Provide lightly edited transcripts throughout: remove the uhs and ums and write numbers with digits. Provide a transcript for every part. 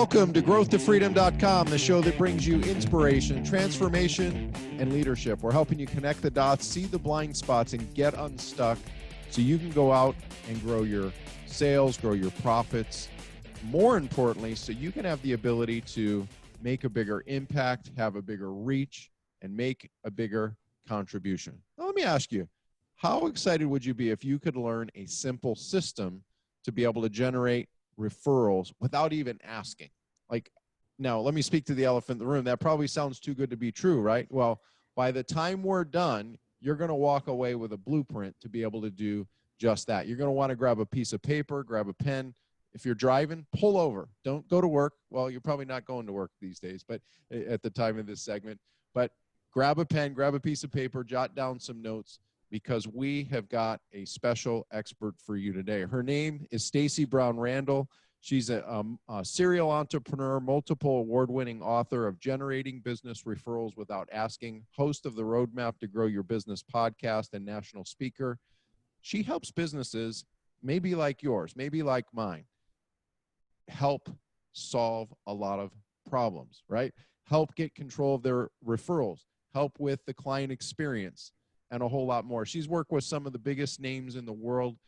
Welcome to growthtofreedom.com, the show that brings you inspiration, transformation, and leadership. We're helping you connect the dots, see the blind spots, and get unstuck so you can go out and grow your sales, grow your profits. More importantly, so you can have the ability to make a bigger impact, have a bigger reach, and make a bigger contribution. Now, let me ask you, how excited would you be if you could learn a simple system to be able to generate referrals without even asking? Like, now let me speak to the elephant in the room. That probably sounds too good to be true, right? Well, by the time we're done, you're going to walk away with a blueprint to be able to do just that. You're going to want to grab a piece of paper, grab a pen. If you're driving, pull over. Don't go to work. Well, you're probably not going to work these days, but at the time of this segment, but grab a pen, grab a piece of paper, jot down some notes, because we have got a special expert for you today. Her name is Stacey Randall. She's a serial entrepreneur, multiple award-winning author of Generating Business Referrals Without Asking, host of the Roadmap to Grow Your Business podcast, and national speaker. She helps businesses, maybe like yours, maybe like mine, help solve a lot of problems, right? Help get control of their referrals, help with the client experience, and a whole lot more. She's worked with some of the biggest names in the world,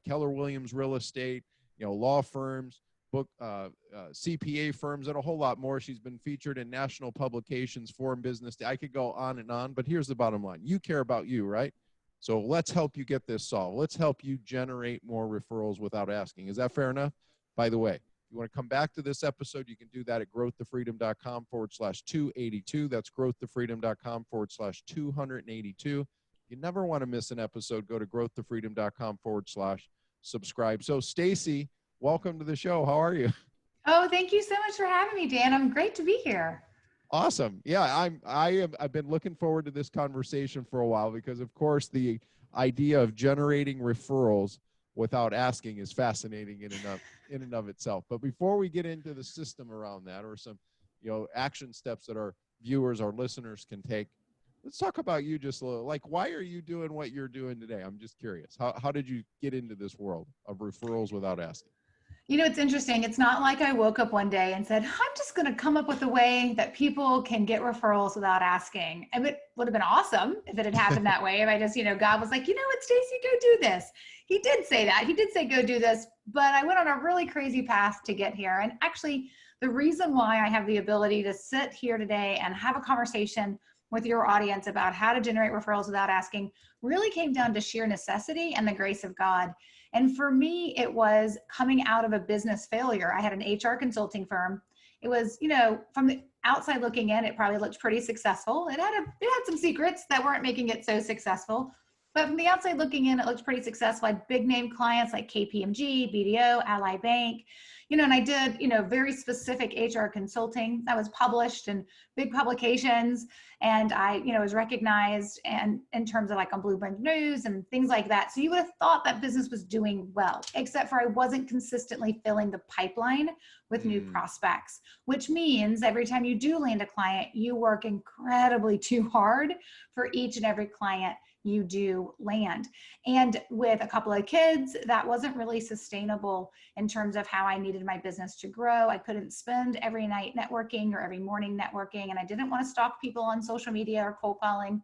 Keller Williams Real Estate, law firms, CPA firms, and a whole lot more. She's been featured in national publications, Foreign Business Day. I could go on, but here's the bottom line. You care about you, right? So let's help you get this solved. Let's help you generate more referrals without asking. Is that fair enough? By the way, if you want to come back to this episode, you can do that at growthtofreedom.com/282. That's growthtofreedom.com/282. You never want to miss an episode. Go to growthtofreedom.com/subscribe. So Stacey, welcome to the show. How are you? Oh, thank you so much for having me, Dan. I'm great to be here. Awesome. Yeah, I've been looking forward to this conversation for a while because, of course, the idea of generating referrals without asking is fascinating in and of itself. But before we get into the system around that, or some action steps that our viewers, our listeners can take, let's talk about you just a little. Like, why are you doing what you're doing today? I'm just curious. How did you get into this world of referrals without asking? It's interesting. It's not like I woke up one day and said, I'm just going to come up with a way that people can get referrals without asking. And it would have been awesome if it had happened that way. If I just, God was like, what, Stacey, go do this. He did say that. He did say, go do this. But I went on a really crazy path to get here. And actually, the reason why I have the ability to sit here today and have a conversation with your audience about how to generate referrals without asking really came down to sheer necessity and the grace of God. And for me, it was coming out of a business failure. I had an HR consulting firm. It was, from the outside looking in, it probably looked pretty successful. It had some secrets that weren't making it so successful. But from the outside looking in, it looked pretty successful. I had big name clients like KPMG, BDO, Ally Bank, and I did, very specific HR consulting that was published in big publications. And I, was recognized and in terms of like on Bloomberg News and things like that. So you would have thought that business was doing well, except for I wasn't consistently filling the pipeline with new prospects, which means every time you do land a client, you work incredibly too hard for each and every client you do land. And with a couple of kids, that wasn't really sustainable in terms of how I needed my business to grow. I couldn't spend every night networking or every morning networking, and I didn't want to stalk people on social media or cold calling.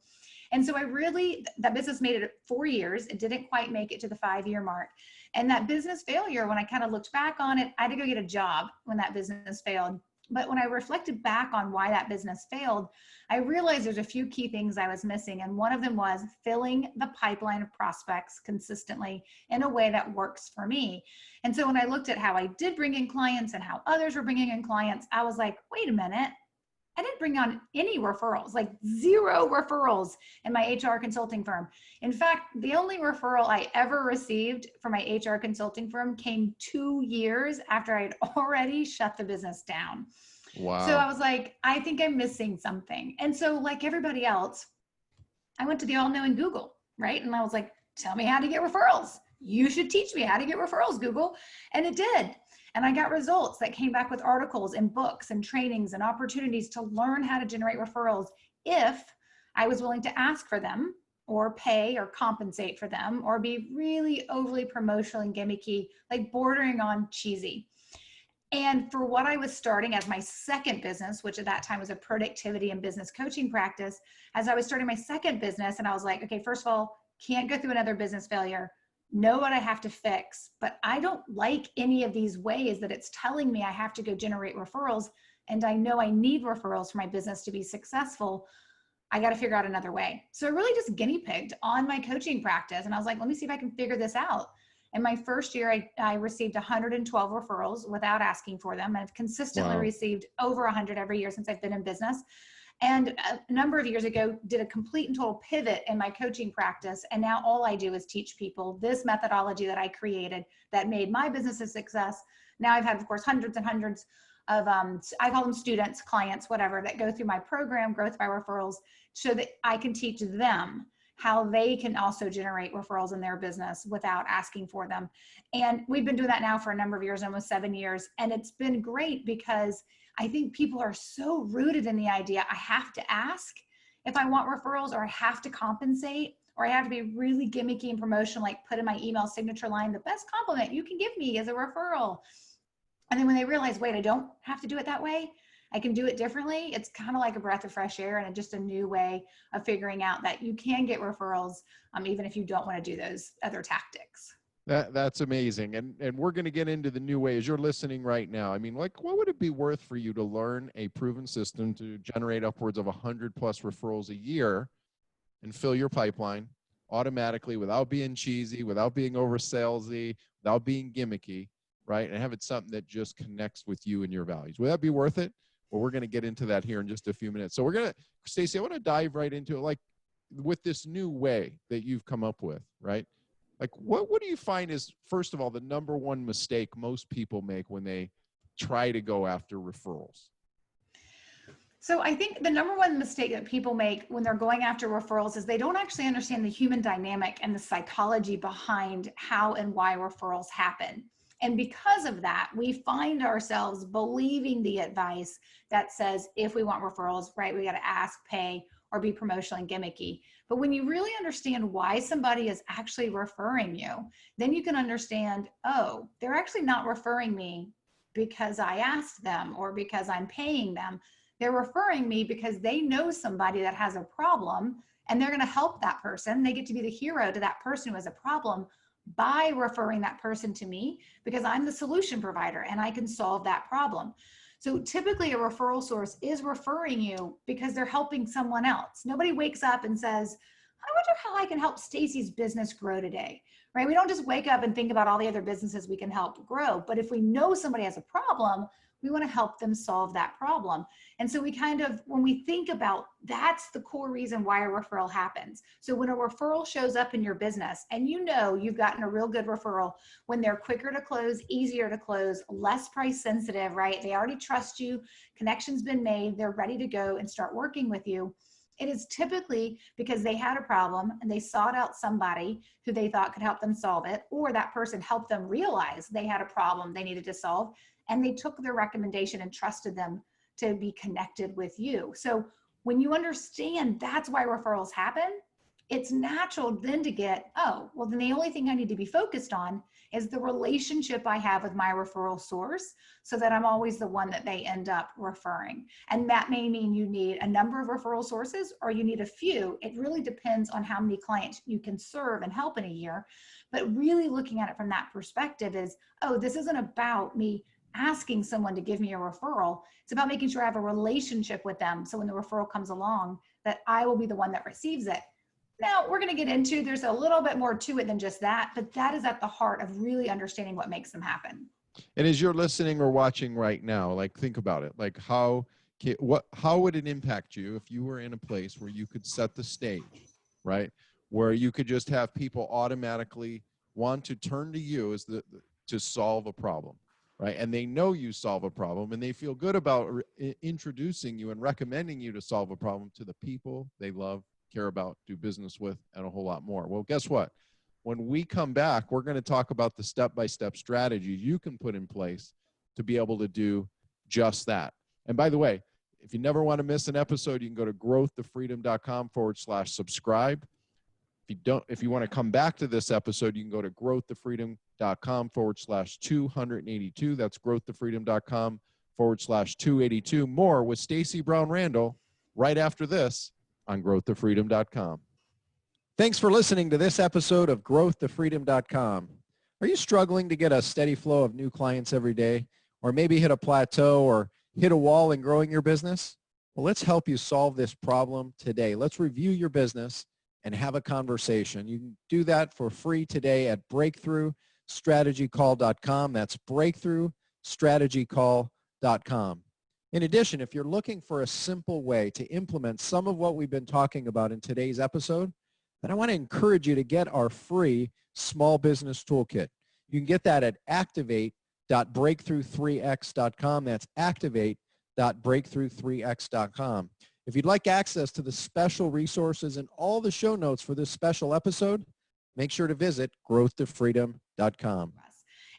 And so that business made it 4 years. It didn't quite make it to the 5-year mark. And that business failure, when I kind of looked back on it, I had to go get a job when that business failed. But when I reflected back on why that business failed, I realized there's a few key things I was missing. And one of them was filling the pipeline of prospects consistently in a way that works for me. And so when I looked at how I did bring in clients and how others were bringing in clients, I was like, wait a minute. I didn't bring on any referrals, like 0 referrals in my HR consulting firm. In fact, the only referral I ever received from my HR consulting firm came 2 years after I had already shut the business down. Wow. So I was like, I think I'm missing something. And so like everybody else, I went to the all-knowing Google, right? And I was like, tell me how to get referrals. You should teach me how to get referrals, Google. And it did. And I got results that came back with articles and books and trainings and opportunities to learn how to generate referrals if I was willing to ask for them or pay or compensate for them or be really overly promotional and gimmicky, like bordering on cheesy. And for what I was starting as my second business, which at that time was a productivity and business coaching practice, as I was starting my second business, and I was like, okay, first of all, can't go through another business failure, know what I have to fix, but I don't like any of these ways that it's telling me I have to go generate referrals. And I know I need referrals for my business to be successful. I got to figure out another way. So I really just guinea pigged on my coaching practice. And I was like, let me see if I can figure this out. In my first year, I received 112 referrals without asking for them. I've consistently received over 100 every year since I've been in business. And a number of years ago, did a complete and total pivot in my coaching practice. And now all I do is teach people this methodology that I created that made my business a success. Now I've had, of course, hundreds and hundreds of, I call them students, clients, whatever, that go through my program, Growth by Referrals, so that I can teach them how they can also generate referrals in their business without asking for them. And we've been doing that now for a number of years, almost 7 years. And it's been great because I think people are so rooted in the idea, I have to ask if I want referrals, or I have to compensate, or I have to be really gimmicky and promotional, like put in my email signature line, the best compliment you can give me is a referral. And then when they realize, wait, I don't have to do it that way, I can do it differently, it's kind of like a breath of fresh air and just a new way of figuring out that you can get referrals, even if you don't want to do those other tactics. That's amazing. And we're going to get into the new way as you're listening right now. I mean, like, what would it be worth for you to learn a proven system to generate upwards of 100 plus referrals a year and fill your pipeline automatically without being cheesy, without being over salesy, without being gimmicky, right? And have it something that just connects with you and your values. Would that be worth it? Well, we're going to get into that here in just a few minutes. So we're going to, Stacey, I want to dive right into it, like with this new way that you've come up with, right? Like what do you find is, first of all, the number one mistake most people make when they try to go after referrals? So I think the number one mistake that people make when they're going after referrals is they don't actually understand the human dynamic and the psychology behind how and why referrals happen. And because of that, we find ourselves believing the advice that says, if we want referrals, right, we got to ask, pay, or be promotional and gimmicky. But when you really understand why somebody is actually referring you, then you can understand, oh, they're actually not referring me because I asked them or because I'm paying them. They're referring me because they know somebody that has a problem and they're going to help that person. They get to be the hero to that person who has a problem by referring that person to me because I'm the solution provider and I can solve that problem. So typically a referral source is referring you because they're helping someone else. Nobody wakes up and says, I wonder how I can help Stacey's business grow today, right? We don't just wake up and think about all the other businesses we can help grow. But if we know somebody has a problem, we want to help them solve that problem. And so we kind of, when we think about, that's the core reason why a referral happens. So when a referral shows up in your business and you know you've gotten a real good referral, when they're quicker to close, easier to close, less price sensitive, right? They already trust you, connection's been made, they're ready to go and start working with you. It is typically because they had a problem and they sought out somebody who they thought could help them solve it, or that person helped them realize they had a problem they needed to solve, and they took their recommendation and trusted them to be connected with you. So when you understand that's why referrals happen, it's natural then to get, oh, well, then the only thing I need to be focused on is the relationship I have with my referral source so that I'm always the one that they end up referring. And that may mean you need a number of referral sources or you need a few. It really depends on how many clients you can serve and help in a year. But really looking at it from that perspective is, oh, this isn't about me asking someone to give me a referral. It's about making sure I have a relationship with them. So when the referral comes along, that I will be the one that receives it. Now we're going to get into, there's a little bit more to it than just that, but that is at the heart of really understanding what makes them happen. And as you're listening or watching right now, like think about it, like how would it impact you if you were in a place where you could set the stage, right? Where you could just have people automatically want to turn to you as to solve a problem, right? And they know you solve a problem and they feel good about introducing you and recommending you to solve a problem to the people they love, care about, do business with, and a whole lot more. Well, guess what? When we come back, we're going to talk about the step-by-step strategies you can put in place to be able to do just that. And by the way, if you never want to miss an episode, you can go to growththefreedom.com/subscribe. If you want to come back to this episode, you can go to growthtofreedom.com/282. That's growthtofreedom.com/282. More with Stacey Brown Randall right after this on growthtofreedom.com. Thanks for listening to this episode of growthtofreedom.com. Are you struggling to get a steady flow of new clients every day, or maybe hit a plateau or hit a wall in growing your business? Well, let's help you solve this problem today. Let's review your business and have a conversation. You can do that for free today at breakthroughstrategycall.com. That's breakthroughstrategycall.com. In addition, if you're looking for a simple way to implement some of what we've been talking about in today's episode, then I want to encourage you to get our free small business toolkit. You can get that at activate.breakthrough3x.com. That's activate.breakthrough3x.com. If you'd like access to the special resources and all the show notes for this special episode, make sure to visit growthtofreedom.com.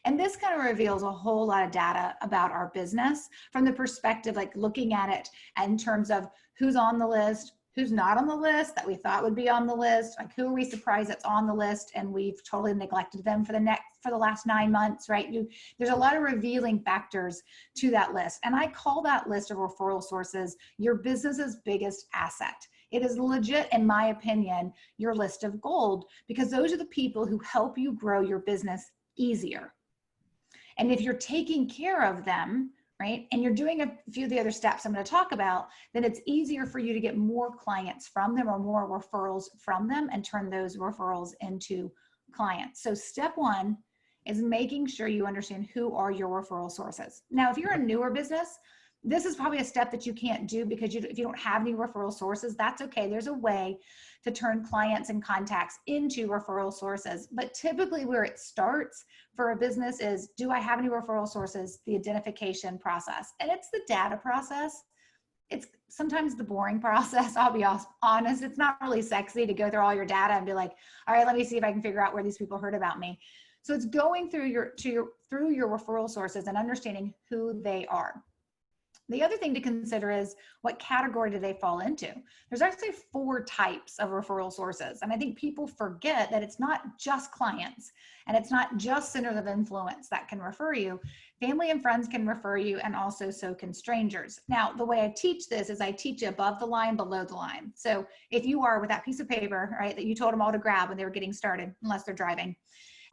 And this kind of reveals a whole lot of data about our business from the perspective, like looking at it in terms of who's on the list, who's not on the list that we thought would be on the list, like who are we surprised that's on the list and we've totally neglected them for the last 9 months, right? There's a lot of revealing factors to that list. And I call that list of referral sources your business's biggest asset. It is legit, in my opinion, your list of gold, because those are the people who help you grow your business easier. And if you're taking care of them, right, and you're doing a few of the other steps I'm going to talk about, then it's easier for you to get more clients from them or more referrals from them and turn those referrals into clients. So step one is making sure you understand who are your referral sources. Now, if you're a newer business, this is probably a step that you can't do because if you don't have any referral sources, that's okay. There's a way to turn clients and contacts into referral sources. But typically where it starts for a business is, do I have any referral sources? The identification process. And it's the data process. It's sometimes the boring process. I'll be honest. It's not really sexy to go through all your data and be like, all right, let me see if I can figure out where these people heard about me. So it's going through your referral sources and understanding who they are. The other thing to consider is what category do they fall into? There's actually 4 types of referral sources. And I think people forget that it's not just clients and it's not just centers of influence that can refer you. Family and friends can refer you, and also so can strangers. Now, the way I teach this is I teach you above the line, below the line. So if you are with that piece of paper, right, that you told them all to grab when they were getting started, unless they're driving,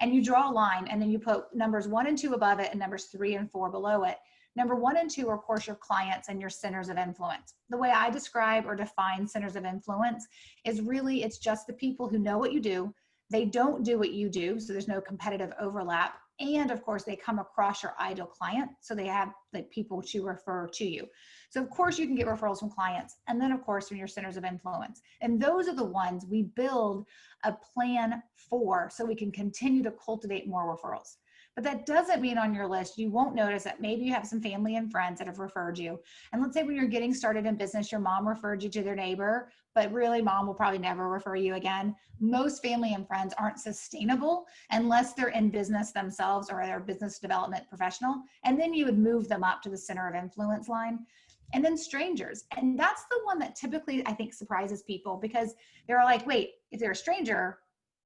and you draw a line and then you put numbers 1 and 2 above it and numbers 3 and 4 below it. Number 1 and 2 are, of course, your clients and your centers of influence. The way I describe or define centers of influence is really, it's just the people who know what you do. They don't do what you do, so there's no competitive overlap. And of course, they come across your ideal client, so they have like people to refer to you. So of course, you can get referrals from clients, and then of course, from your centers of influence. And those are the ones we build a plan for, so we can continue to cultivate more referrals. But that doesn't mean on your list, you won't notice that maybe you have some family and friends that have referred you. And let's say when you're getting started in business, your mom referred you to their neighbor, but really mom will probably never refer you again. Most family and friends aren't sustainable unless they're in business themselves or they're a business development professional. And then you would move them up to the center of influence line. And then strangers. And that's the one that typically I think surprises people, because they're like, wait, if they're a stranger,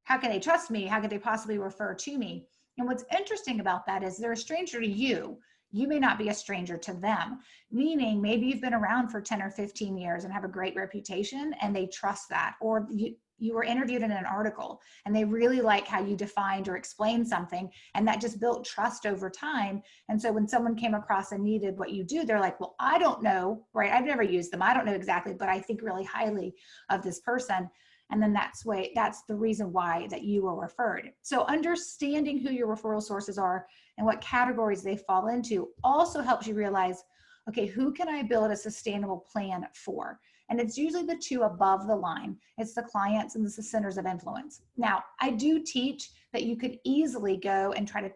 how can they trust me? How could they possibly refer to me? And what's interesting about that is they're a stranger to you. You may not be a stranger to them, meaning maybe you've been around for 10 or 15 years and have a great reputation and they trust that. Or you were interviewed in an article and they really like how you defined or explained something, and that just built trust over time. And so when someone came across and needed what you do, they're like, well, I don't know, right? I've never used them. I don't know exactly, but I think really highly of this person. And then that's the reason why that you were referred. So understanding who your referral sources are and what categories they fall into also helps you realize, okay, who can I build a sustainable plan for? And it's usually the 2 above the line. It's the clients and the centers of influence. Now, I do teach that you could easily go and try to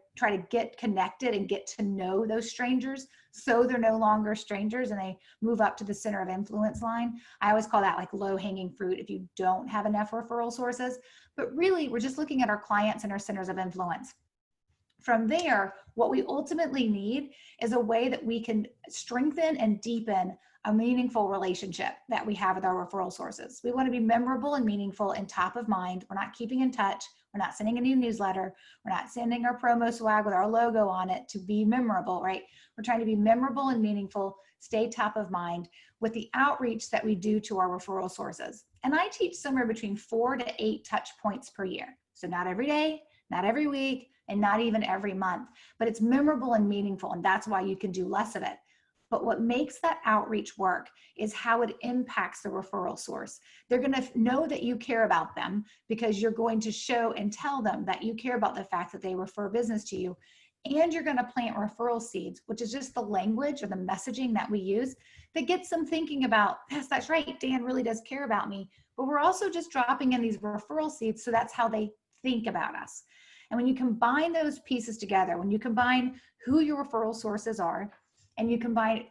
get connected and get to know those strangers, so they're no longer strangers and they move up to the center of influence line. I always call that like low hanging fruit if you don't have enough referral sources. But really, we're just looking at our clients and our centers of influence. from there, what we ultimately need is a way that we can strengthen and deepen a meaningful relationship that we have with our referral sources. We want to be memorable and meaningful and top of mind. We're not keeping in touch. We're not sending a new newsletter. We're not sending our promo swag with our logo on it to be memorable, right? We're trying to be memorable and meaningful, stay top of mind with the outreach that we do to our referral sources. And I teach somewhere between 4 to 8 touch points per year. So not every day, not every week, and not even every month, but it's memorable and meaningful. And that's why you can do less of it. But what makes that outreach work is how it impacts the referral source. They're going to know that you care about them because you're going to show and tell them that you care about the fact that they refer business to you. And you're going to plant referral seeds, which is just the language or the messaging that we use that gets them thinking about, yes, that's right, Dan really does care about me. But we're also just dropping in these referral seeds, so that's how they think about us. And when you combine those pieces together, when you combine who your referral sources are, and you combine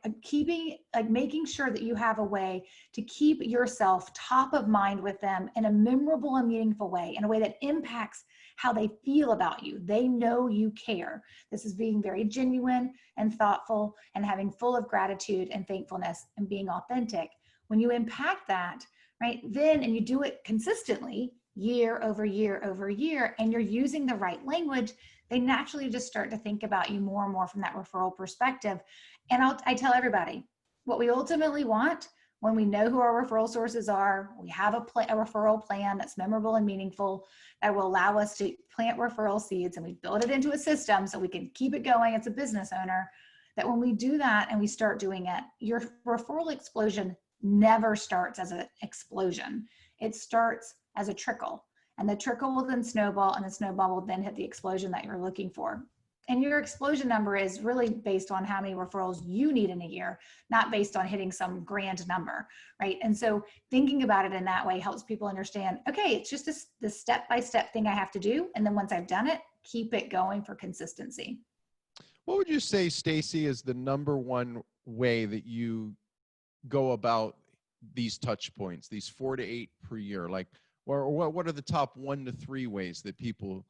making sure that you have a way to keep yourself top of mind with them in a memorable and meaningful way, in a way that impacts how they feel about you. They know you care. This is being very genuine and thoughtful and having full of gratitude and thankfulness and being authentic. When you impact that, right, then, and you do it consistently, year over year over year, and you're using the right language, they naturally just start to think about you more and more from that referral perspective. And I tell everybody, what we ultimately want when we know who our referral sources are, we have a referral plan that's memorable and meaningful that will allow us to plant referral seeds, and we build it into a system so we can keep it going as a business owner, that when we do that and we start doing it, your referral explosion never starts as an explosion. It starts as a trickle, and the trickle will then snowball, and the snowball will then hit the explosion that you're looking for. And your explosion number is really based on how many referrals you need in a year, not based on hitting some grand number, right? And so thinking about it in that way helps people understand, okay, it's just the step-by-step thing I have to do. And then once I've done it, keep it going for consistency. What would you say, Stacey, is the number one way that you go about these touch points, these 4 to 8 per year? Like, or what are the top 1 to 3 ways that people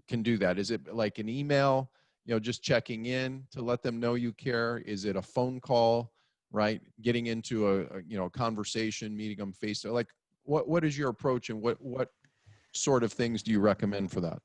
can do that? Is it like an email, just checking in to let them know you care? Is it a phone call, right? Getting into a conversation, meeting them face to, like, what is your approach, and what sort of things do you recommend for that?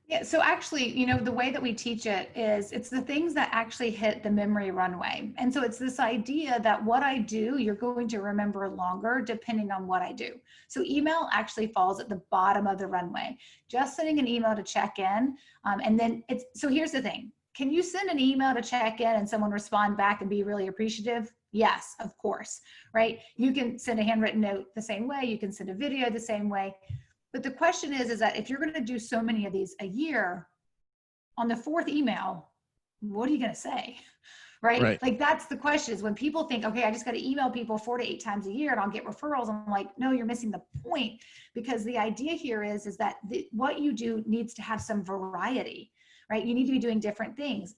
Yeah, so actually, the way that we teach it is it's the things that actually hit the memory runway. And so it's this idea that what I do, you're going to remember longer depending on what I do. So email actually falls at the bottom of the runway. Just sending an email to check in. And then so here's the thing. Can you send an email to check in and someone respond back and be really appreciative? Yes, of course, right? You can send a handwritten note the same way. You can send a video the same way. But the question is that if you're going to do so many of these a year, on the 4th email, what are you going to say? Right? Like, that's the question, is when people think, okay, I just got to email people 4 to 8 times a year and I'll get referrals. I'm like, no, you're missing the point, because the idea here is that what you do needs to have some variety, right? You need to be doing different things.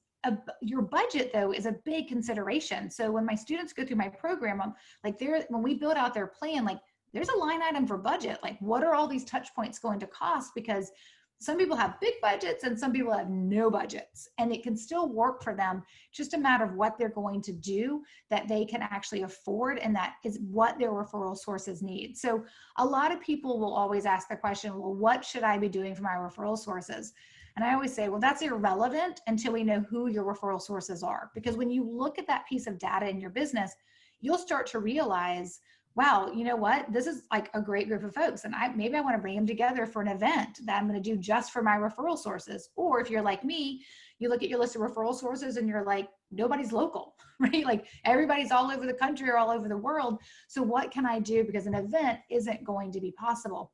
Your budget, though, is a big consideration. So when my students go through my program, I'm like, when we build out their plan, like, there's a line item for budget. Like, what are all these touch points going to cost? Because some people have big budgets and some people have no budgets, and it can still work for them. Just a matter of what they're going to do that they can actually afford, and that is what their referral sources need. So a lot of people will always ask the question, well, what should I be doing for my referral sources? And I always say, well, that's irrelevant until we know who your referral sources are. Because when you look at that piece of data in your business, you'll start to realize, wow, you know what? This is like a great group of folks, and maybe I want to bring them together for an event that I'm going to do just for my referral sources. Or if you're like me, you look at your list of referral sources and you're like, nobody's local, right? Like, everybody's all over the country or all over the world. So what can I do? Because an event isn't going to be possible.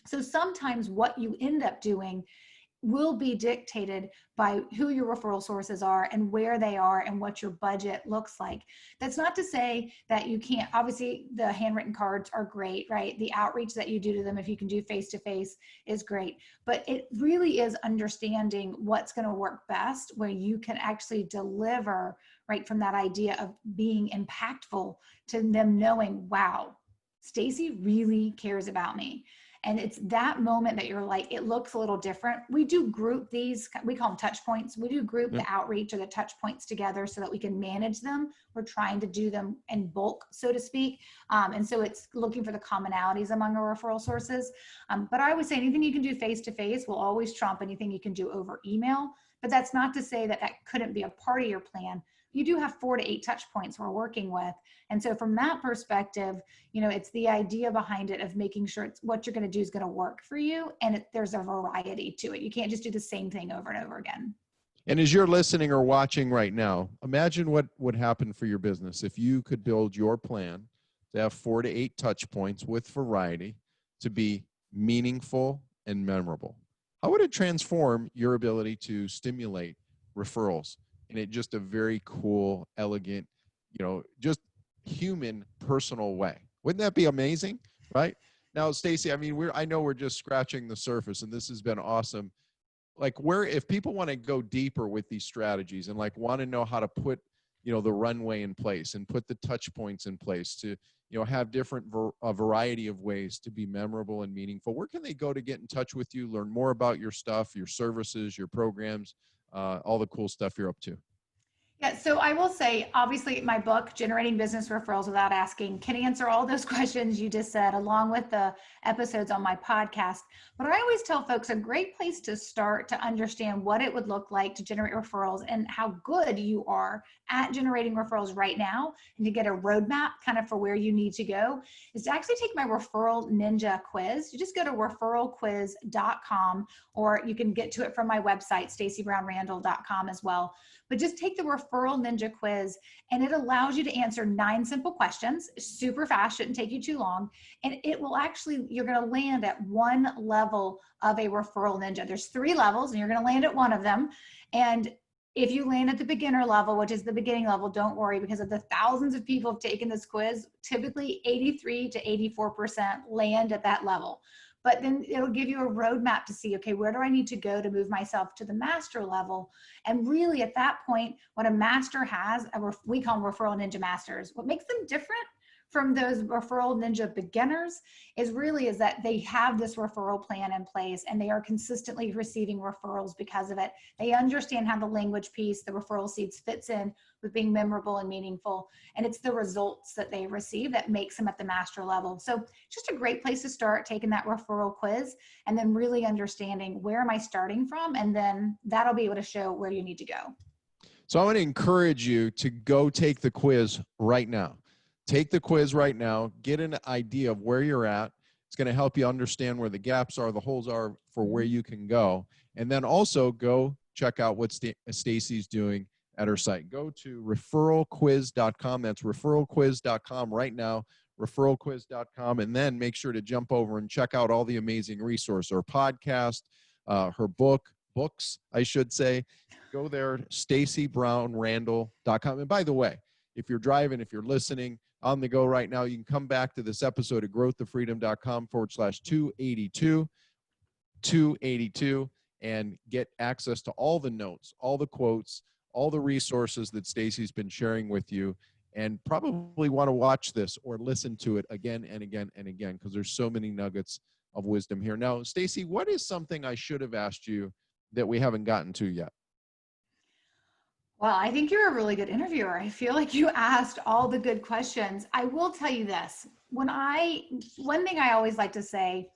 So sometimes what you end up doing will be dictated by who your referral sources are and where they are and what your budget looks like. That's not to say that you can't. Obviously, the handwritten cards are great, right? The outreach that you do to them, if you can do face-to-face, is great. But it really is understanding what's going to work best, where you can actually deliver right from that idea of being impactful to them knowing, wow, Stacey really cares about me. And it's that moment that you're like, it looks a little different. We do group these, we call them touch points. We do group the outreach or the touch points together so that we can manage them. We're trying to do them in bulk, so to speak. And so it's looking for the commonalities among our referral sources. But I would say anything you can do face-to-face will always trump anything you can do over email. But that's not to say that that couldn't be a part of your plan. You do have 4 to 8 touch points we're working with. And so from that perspective, you know, it's the idea behind it of making sure it's what you're going to do is going to work for you. And there's a variety to it. You can't just do the same thing over and over again. And as you're listening or watching right now, imagine what would happen for your business if you could build your plan to have 4 to 8 touch points with variety to be meaningful and memorable. How would it transform your ability to stimulate referrals in it just a very cool, elegant, you know, just human, personal way? Wouldn't that be amazing? Right? Now, Stacey, I mean, I know we're just scratching the surface, and this has been awesome. Like, if people want to go deeper with these strategies and like want to know how to put, you know, the runway in place and put the touch points in place to, you know, have different a variety of ways to be memorable and meaningful, where can they go to get in touch with you, learn more about your stuff, your services, your programs, all the cool stuff you're up to? Yeah, so I will say, obviously, my book, Generating Business Referrals Without Asking, can answer all those questions you just said, along with the episodes on my podcast. But I always tell folks a great place to start to understand what it would look like to generate referrals and how good you are at generating referrals right now, and to get a roadmap kind of for where you need to go, is to actually take my Referral Ninja quiz. You just go to referralquiz.com, or you can get to it from my website, staceybrownrandall.com as well. But just take the Referral Ninja quiz, and it allows you to answer 9 simple questions, super fast, shouldn't take you too long. And it will actually, you're going to land at one level of a Referral Ninja. There's 3 levels, and you're going to land at one of them. And if you land at the beginner level, which is the beginning level, don't worry, because of the thousands of people who've taken this quiz, typically 83 to 84% land at that level. But then it'll give you a roadmap to see, okay, where do I need to go to move myself to the master level? And really at that point, what a master has, we call them Referral Ninja Masters. What makes them different from those Referral Ninja beginners is that they have this referral plan in place, and they are consistently receiving referrals because of it. They understand how the language piece, the referral seeds, fits in with being memorable and meaningful. And it's the results that they receive that makes them at the master level. So just a great place to start, taking that referral quiz and then really understanding, where am I starting from? And then that'll be able to show where you need to go. So I want to encourage you to go take the quiz right now. Take the quiz right now, get an idea of where you're at. It's going to help you understand where the gaps are, the holes are for where you can go. And then also go check out what Stacey's doing at her site. Go to referralquiz.com. That's referralquiz.com right now, referralquiz.com. And then make sure to jump over and check out all the amazing resources, her podcast, her books, I should say. Go there, staceybrownrandall.com. And by the way, if you're driving, if you're listening, on the go right now, you can come back to this episode at growthofreedom.com/282 and get access to all the notes, all the quotes, all the resources that Stacey's been sharing with you, and probably want to watch this or listen to it again and again and again, because there's so many nuggets of wisdom here. Now, Stacey, what is something I should have asked you that we haven't gotten to yet? Well, I think you're a really good interviewer. I feel like you asked all the good questions. I will tell you this. One thing I always like to say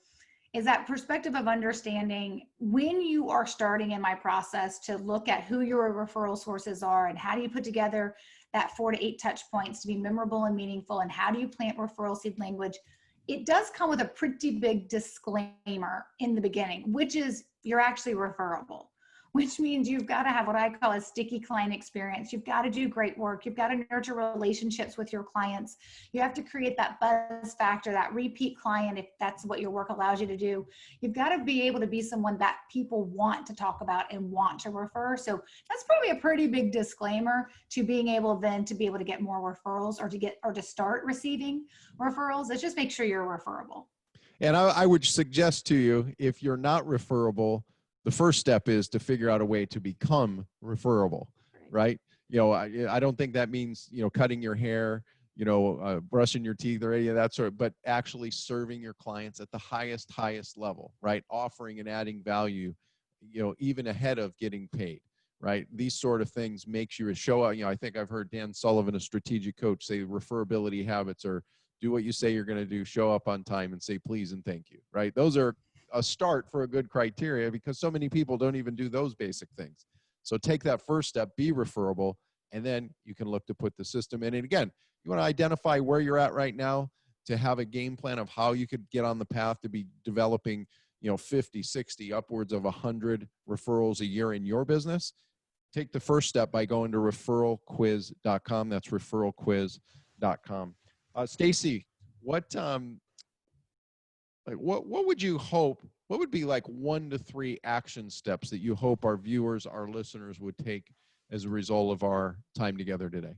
is that perspective of understanding, when you are starting in my process to look at who your referral sources are and how do you put together that 4 to 8 touch points to be memorable and meaningful, and how do you plant referral seed language, it does come with a pretty big disclaimer in the beginning, which is you're actually referable, which means you've got to have what I call a sticky client experience. You've got to do great work. You've got to nurture relationships with your clients. You have to create that buzz factor, that repeat client, if that's what your work allows you to do. You've got to be able to be someone that people want to talk about and want to refer. So that's probably a pretty big disclaimer to being able then to be able to get more referrals, or to start receiving referrals. Let's just make sure you're referable. And I would suggest to you, if you're not referable, the first step is to figure out a way to become referable, right? You know, I don't think that means, you know, cutting your hair, brushing your teeth or any of that sort, but actually serving your clients at the highest level, right? Offering and adding value, even ahead of getting paid, right? These sort of things makes you show up. I think I've heard Dan Sullivan, a strategic coach, say referability habits are do what you say you're going to do, show up on time, and say please and thank you, right? Those are a start for a good criteria, because so many people don't even do those basic things. So take that first step, be referable, and then you can look to put the system in. And again, you want to identify where you're at right now to have a game plan of how you could get on the path to be developing, 50, 60, upwards of 100 referrals a year in your business. Take the first step by going to referralquiz.com. That's referralquiz.com. Stacey, what would you hope, what would be like 1 to 3 action steps that you hope our viewers, our listeners would take as a result of our time together today?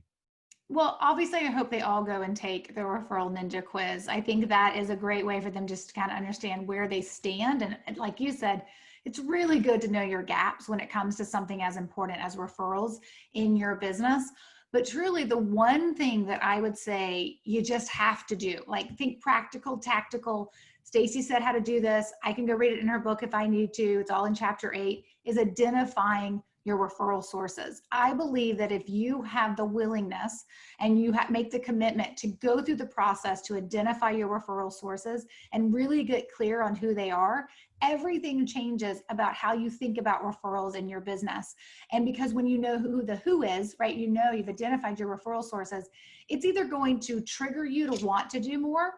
Well, obviously, I hope they all go and take the Referral Ninja quiz. I think that is a great way for them just to kind of understand where they stand. And like you said, it's really good to know your gaps when it comes to something as important as referrals in your business. But truly, the one thing that I would say you just have to do, like think practical, tactical. Stacey said how to do this. I can go read it in her book if I need to. It's all in chapter 8, is identifying your referral sources. I believe that if you have the willingness and you make the commitment to go through the process to identify your referral sources and really get clear on who they are, everything changes about how you think about referrals in your business. And because when you know who the who is, right, you've identified your referral sources, it's either going to trigger you to want to do more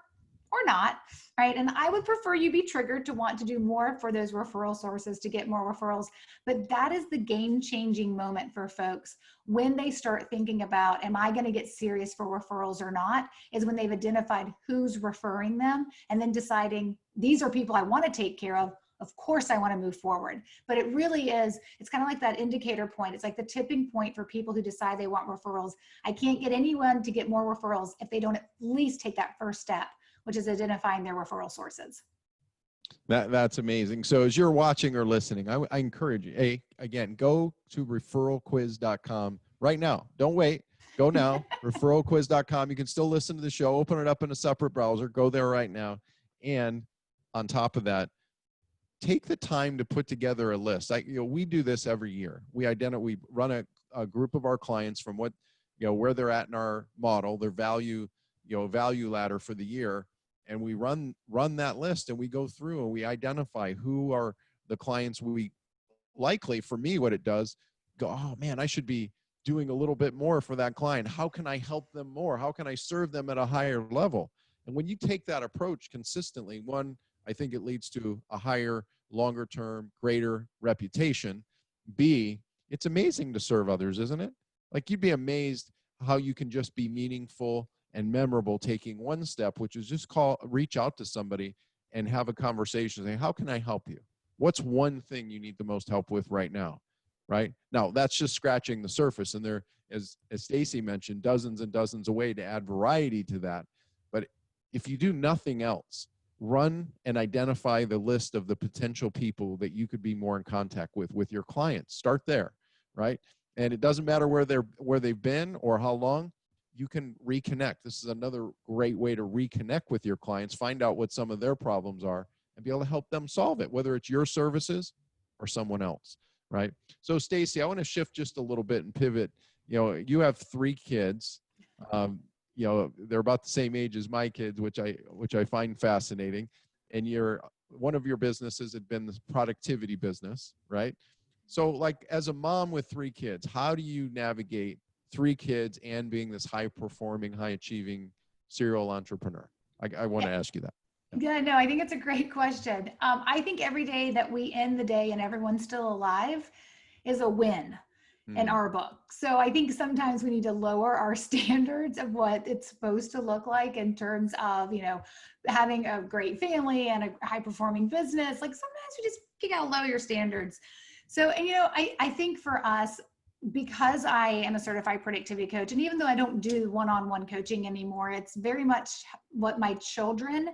or not, right? And I would prefer you be triggered to want to do more for those referral sources to get more referrals. But that is the game-changing moment for folks when they start thinking about, am I going to get serious for referrals or not, is when they've identified who's referring them and then deciding, these are people I want to take care of. Of course I want to move forward. But it really is, it's kind of like that indicator point. It's like the tipping point for people who decide they want referrals. I can't get anyone to get more referrals if they don't at least take that first step, which is identifying their referral sources. That's amazing. So as you're watching or listening, I encourage you, again, go to referralquiz.com right now. Don't wait. Go now, referralquiz.com. You can still listen to the show. Open it up in a separate browser. Go there right now. And on top of that, take the time to put together a list. We do this every year. We run a group of our clients from where they're at in our model, their value ladder for the year. And we run that list and we go through and we identify who are the clients we likely, for me, what it does, go, oh man, I should be doing a little bit more for that client. How can I help them more? How can I serve them at a higher level? And when you take that approach consistently, one, I think it leads to a higher, longer term, greater reputation. B, it's amazing to serve others, isn't it? Like you'd be amazed how you can just be meaningful and memorable taking one step, which is just reach out to somebody and have a conversation saying, how can I help you? What's one thing you need the most help with right now? Right now, that's just scratching the surface. And there, as Stacey mentioned, dozens and dozens of ways to add variety to that. But if you do nothing else, run and identify the list of the potential people that you could be more in contact with your clients. Start there, right? And it doesn't matter where they've been or how long. You can reconnect. This is another great way to reconnect with your clients, find out what some of their problems are, and be able to help them solve it, whether it's your services or someone else, right? So Stacey, I want to shift just a little bit and pivot. You have 3 kids. They're about the same age as my kids, which I find fascinating. And one of your businesses had been this productivity business, right? So like as a mom with 3 kids, how do you navigate 3 kids and being this high-performing, high-achieving serial entrepreneur? I want to ask you that. Yeah, no, I think it's a great question. I think every day that we end the day and everyone's still alive is a win in our book. So I think sometimes we need to lower our standards of what it's supposed to look like in terms of, having a great family and a high-performing business. Like sometimes you gotta lower your standards. So, and I think for us, because I am a certified productivity coach, and even though I don't do one-on-one coaching anymore, it's very much what my children,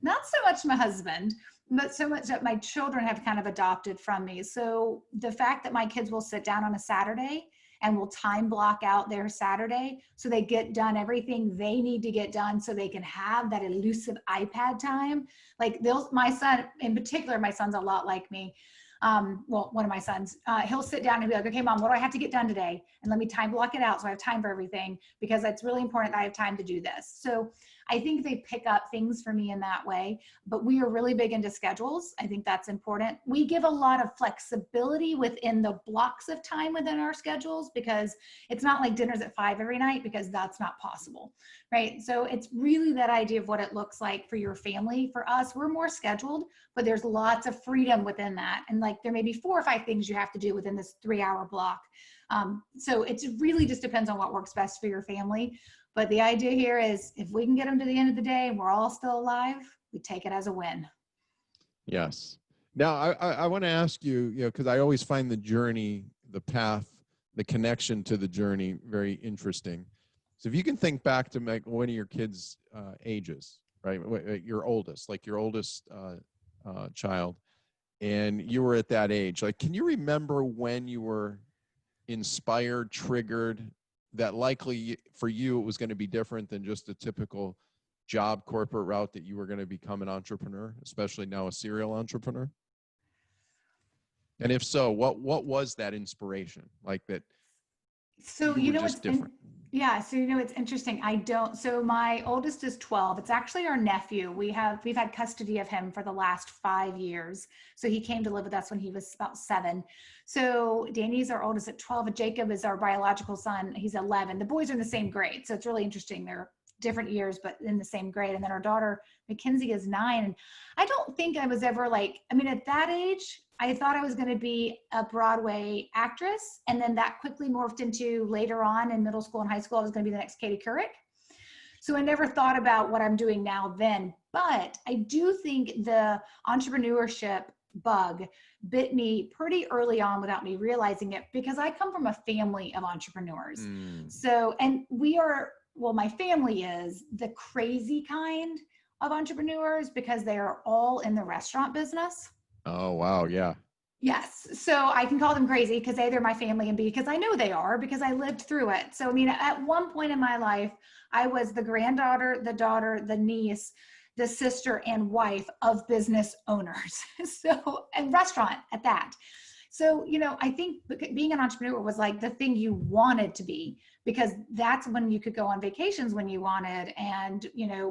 not so much my husband, but so much that my children have kind of adopted from me. So the fact that my kids will sit down on a Saturday and will time block out their Saturday so they get done everything they need to get done so they can have that elusive iPad time. Like my son in particular, my son's a lot like me. Well, one of my sons, he'll sit down and be like, okay, mom, what do I have to get done today? And let me time block it out so I have time for everything, because it's really important that I have time to do this. So I think they pick up things for me in that way, but we are really big into schedules. I think that's important. We give a lot of flexibility within the blocks of time within our schedules, because it's not like dinner's at 5 every night, because that's not possible, right? So it's really that idea of what it looks like for your family. For us, we're more scheduled, but there's lots of freedom within that. And like there may be 4 or 5 things you have to do within this 3-hour block. So it really just depends on what works best for your family. But the idea here is if we can get them to the end of the day and we're all still alive, we take it as a win. Yes. Now, I want to ask you, because I always find the journey, the path, the connection to the journey very interesting. So if you can think back to one of your kids' ages, right? Your oldest child, and you were at that age. Like, can you remember when you were inspired, triggered, that likely for you it was going to be different than just a typical job corporate route, that you were going to become an entrepreneur, especially now a serial entrepreneur? And if so, what was that inspiration like that? So you know what's different? Yeah, so it's interesting. So my oldest is 12. It's actually our nephew. We've had custody of him for the last 5 years. So he came to live with us when he was about 7. So Danny's our oldest at 12, and Jacob is our biological son. He's 11. The boys are in the same grade. So it's really interesting. They're different years, but in the same grade. And then our daughter, Mackenzie, is 9. And I don't think I was ever at that age, I thought I was going to be a Broadway actress. And then that quickly morphed into later on in middle school and high school, I was going to be the next Katie Couric. So I never thought about what I'm doing now then. But I do think the entrepreneurship bug bit me pretty early on without me realizing it, because I come from a family of entrepreneurs. So, and my family is the crazy kind of entrepreneurs because they are all in the restaurant business. Oh, wow. Yeah. Yes. So I can call them crazy because A, they're my family, and B, because I know they are, because I lived through it. So, at one point in my life, I was the granddaughter, the daughter, the niece, the sister, and wife of business owners. And restaurant at that. So, I think being an entrepreneur was like the thing you wanted to be, because that's when you could go on vacations when you wanted. And,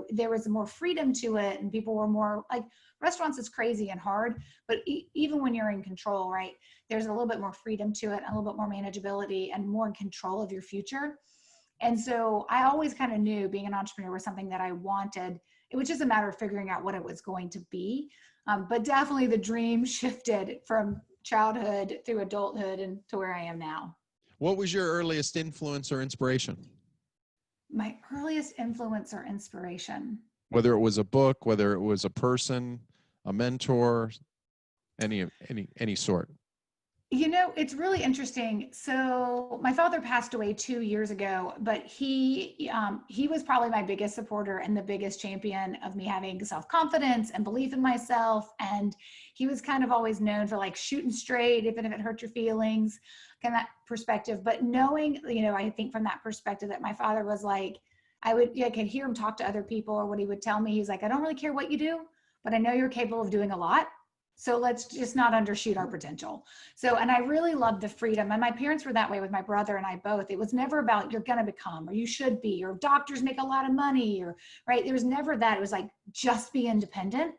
there was more freedom to it, and people were more like, restaurants is crazy and hard, but even when you're in control, right, there's a little bit more freedom to it, a little bit more manageability, and more in control of your future. And so I always kind of knew being an entrepreneur was something that I wanted. It was just a matter of figuring out what it was going to be. But definitely the dream shifted from childhood through adulthood and to where I am now. What was your earliest influence or inspiration? My earliest influence or inspiration. Whether it was a book, whether it was a person, a mentor, any sort. It's really interesting. So my father passed away 2 years ago, but he was probably my biggest supporter and the biggest champion of me having self-confidence and belief in myself. And he was kind of always known for like shooting straight, even if it hurt your feelings, kind of that perspective. But knowing, I think from that perspective that my father was like, I could hear him talk to other people, or what he would tell me. He's like, I don't really care what you do, but I know you're capable of doing a lot. So let's just not undershoot our potential. So, and I really loved the freedom. And my parents were that way with my brother and I both. It was never about you're going to become, or you should be, or doctors make a lot of money, or right. There was never that. It was like, just be independent.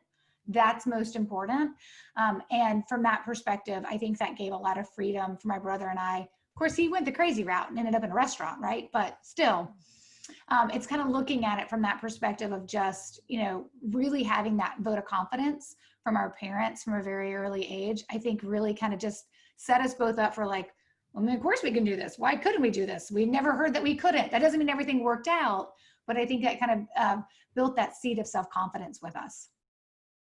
That's most important. And from that perspective, I think that gave a lot of freedom for my brother and I. Of course, he went the crazy route and ended up in a restaurant, right? But still, it's kind of looking at it from that perspective of just, really having that vote of confidence from our parents from a very early age, I think really kind of just set us both up for like, well, of course we can do this. Why couldn't we do this? We never heard that we couldn't. That doesn't mean everything worked out, but I think that kind of built that seed of self-confidence with us.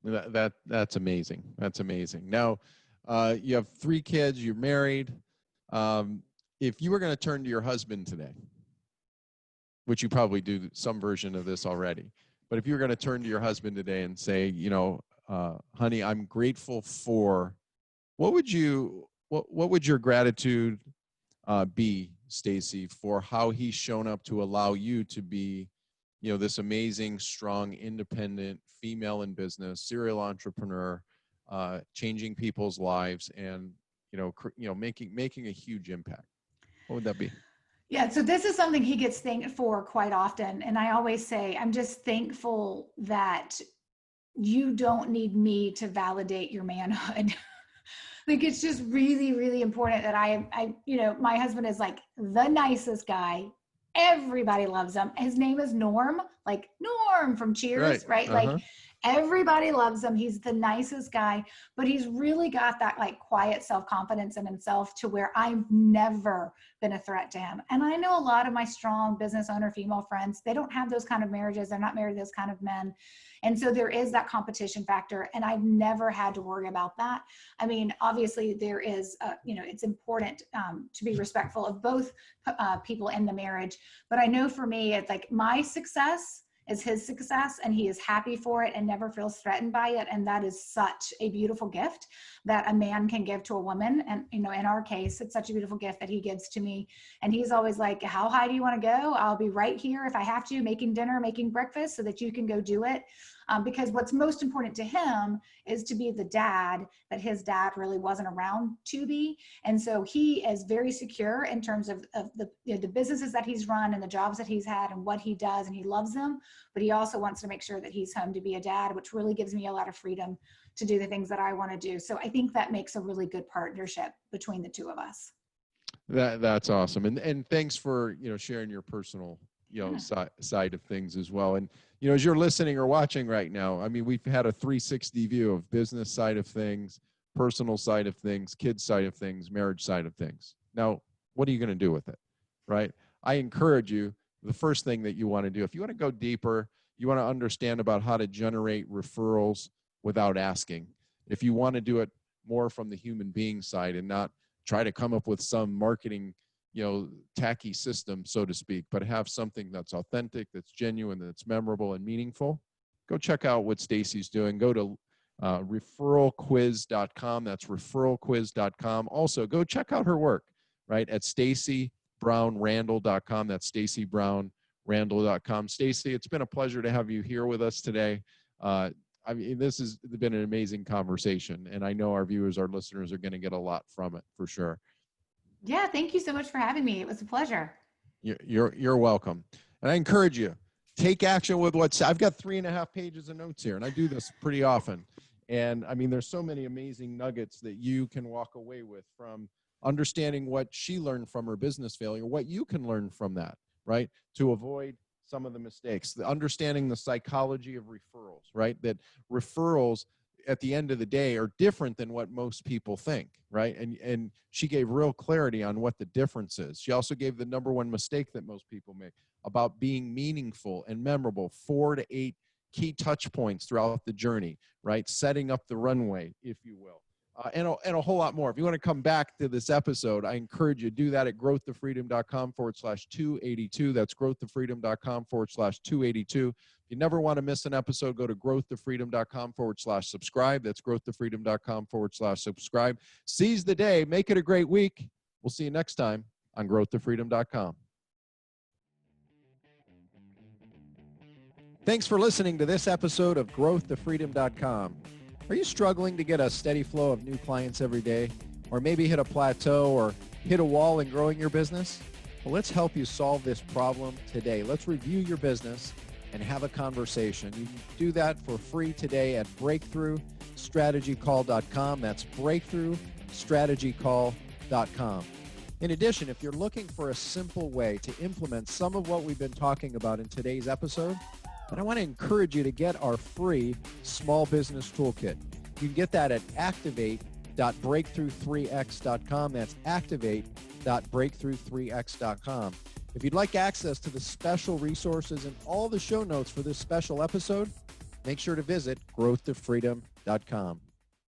That's amazing. That's amazing. Now, you have 3 kids, you're married. If you were going to turn to your husband today, which you probably do some version of this already, but if you were going to turn to your husband today and say, honey, I'm grateful for, what would your gratitude B, Stacey, for how he's shown up to allow you to be, this amazing, strong, independent female in business, serial entrepreneur, changing people's lives, and making a huge impact? What would that be? Yeah, so this is something he gets thanked for quite often. And I always say, I'm just thankful that you don't need me to validate your manhood. Like, it's just really, really important that my husband is like the nicest guy. Everybody loves him. His name is Norm, like Norm from Cheers, right? Uh-huh. Like, everybody loves him. He's the nicest guy, but he's really got that like quiet self-confidence in himself to where I've never been a threat to him. And I know a lot of my strong business owner female friends, they don't have those kind of marriages. They're not married to those kind of men. And so there is that competition factor, and I've never had to worry about that. I mean, obviously there is, it's important to be respectful of both people in the marriage. But I know for me, it's like my success is his success, and he is happy for it and never feels threatened by it. And that is such a beautiful gift that a man can give to a woman. And, in our case, it's such a beautiful gift that he gives to me. And he's always like, how high do you want to go? I'll be right here if I have to, making dinner, making breakfast so that you can go do it. Because what's most important to him is to be the dad that his dad really wasn't around to be. And so he is very secure in terms of the businesses that he's run and the jobs that he's had and what he does, and he loves them. But he also wants to make sure that he's home to be a dad, which really gives me a lot of freedom to do the things that I want to do. So I think that makes a really good partnership between the two of us. That's awesome. And thanks for, sharing your personal, side of things as well. And, as you're listening or watching right now, I mean, we've had a 360 view of business side of things, personal side of things, kids side of things, marriage side of things. Now, what are you going to do with it? Right? I encourage you, the first thing that you want to do, if you want to go deeper, you want to understand about how to generate referrals without asking. If you want to do it more from the human being side and not try to come up with some marketing, tacky system, so to speak, but have something that's authentic, that's genuine, that's memorable and meaningful, go check out what Stacey's doing. Go to referralquiz.com. That's referralquiz.com. Also, go check out her work, right, at StaceyBrownRandall.com. That's StaceyBrownRandall.com. Stacey, it's been a pleasure to have you here with us today. This has been an amazing conversation, and I know our viewers, our listeners are going to get a lot from it for sure. Yeah, thank you so much for having me. It was a pleasure. You're welcome. And I encourage you, take action with I've got 3.5 pages of notes here, and I do this pretty often. And I mean, there's so many amazing nuggets that you can walk away with from understanding what she learned from her business failure, what you can learn from that, right? To avoid some of the mistakes, understanding the psychology of referrals, right? That referrals at the end of the day are different than what most people think, right? And she gave real clarity on what the difference is. She also gave the number one mistake that most people make about being meaningful and memorable, 4 to 8 key touch points throughout the journey, right? Setting up the runway, if you will. And a whole lot more. If you want to come back to this episode, I encourage you to do that at growthtofreedom.com/282. That's growthtofreedom.com/282. If you never want to miss an episode, go to growthtofreedom.com/subscribe. That's growthtofreedom.com/subscribe. Seize the day. Make it a great week. We'll see you next time on growthtofreedom.com. Thanks for listening to this episode of growthtofreedom.com. Are you struggling to get a steady flow of new clients every day, or maybe hit a plateau or hit a wall in growing your business? Well, let's help you solve this problem today. Let's review your business and have a conversation. You can do that for free today at breakthroughstrategycall.com. That's breakthroughstrategycall.com. In addition, if you're looking for a simple way to implement some of what we've been talking about in today's episode, then I want to encourage you to get our free small business toolkit. You can get that at activate.breakthrough3x.com. That's activate.breakthrough3x.com. If you'd like access to the special resources and all the show notes for this special episode, make sure to visit growthtofreedom.com.